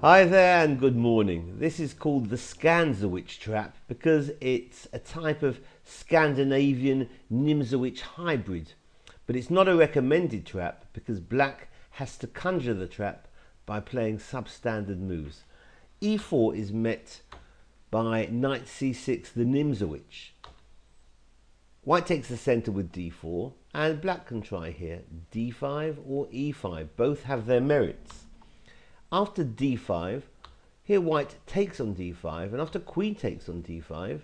Hi there and good morning. This is called the Scandzowich Trap because it's a type of Scandinavian Nimzowich hybrid. But it's not a recommended trap because black has to conjure the trap by playing substandard moves. e4 is met by knight c6, the Nimzowich. White takes the center with d4 and black can try here d5 or e5. Both have their merits. After d5, here white takes on d5, and after queen takes on d5,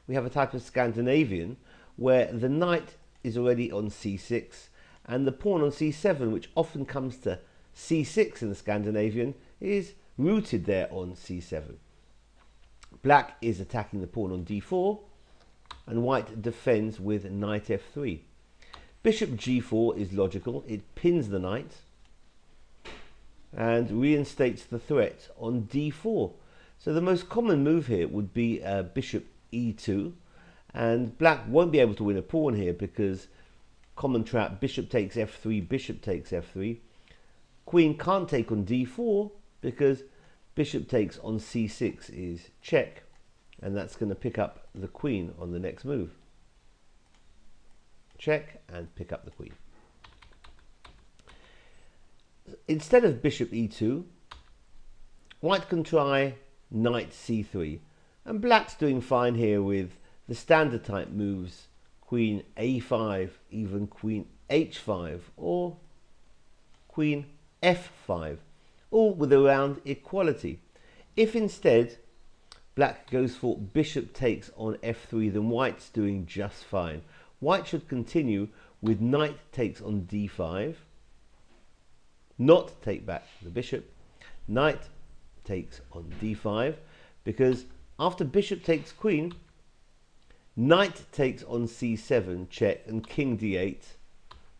we have a type of Scandinavian where the knight is already on c6 and the pawn on c7, which often comes to c6 in the Scandinavian, is rooted there on c7. Black is attacking the pawn on d4 and white defends with knight f3. Bishop g4 is logical. It pins the knight and reinstates the threat on d4. So the most common move here would be bishop e2, and black won't be able to win a pawn here because common trap, bishop takes f3, bishop takes f3. Queen can't take on d4 because bishop takes on c6 is check, and that's going to pick up the queen on the next move. Check and pick up the queen. Instead of bishop e2, white can try knight c3, and black's doing fine here with the standard type moves queen a5, even queen h5 or queen f5, all with around equality. If instead black goes for bishop takes on f3, then white's doing just fine. White should continue with knight takes on d5, not take back the bishop, knight takes on d5, because after bishop takes queen, knight takes on c7, check, and king d8,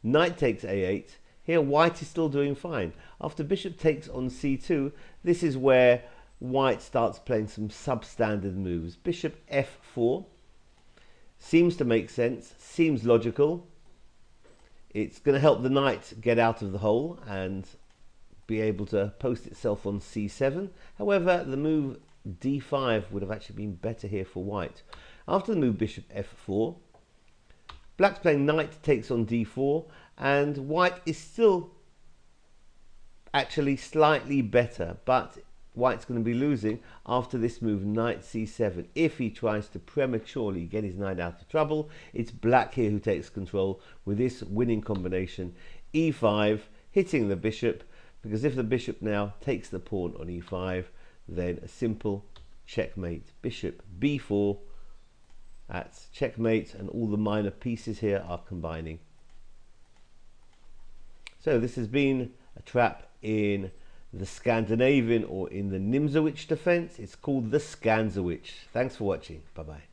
knight takes a8. Here white is still doing fine. After bishop takes on c2, this is where white starts playing some substandard moves. Bishop f4 seems to make sense, seems logical. It's going to help the knight get out of the hole and be able to post itself on c7. However, the move d5 would have actually been better here for white. After the move bishop f4, black's playing knight takes on d4, and white is still actually slightly better, but white's going to be losing after this move knight c7. If he tries to prematurely get his knight out of trouble, it's black here who takes control with this winning combination e5, hitting the bishop, because if the bishop now takes the pawn on e5, then a simple checkmate. Bishop b4, that's checkmate, and all the minor pieces here are combining. So this has been a trap in the Scandinavian, or in the Nimzowich defense. It's called the Scandzowich. Thanks for watching. Bye bye.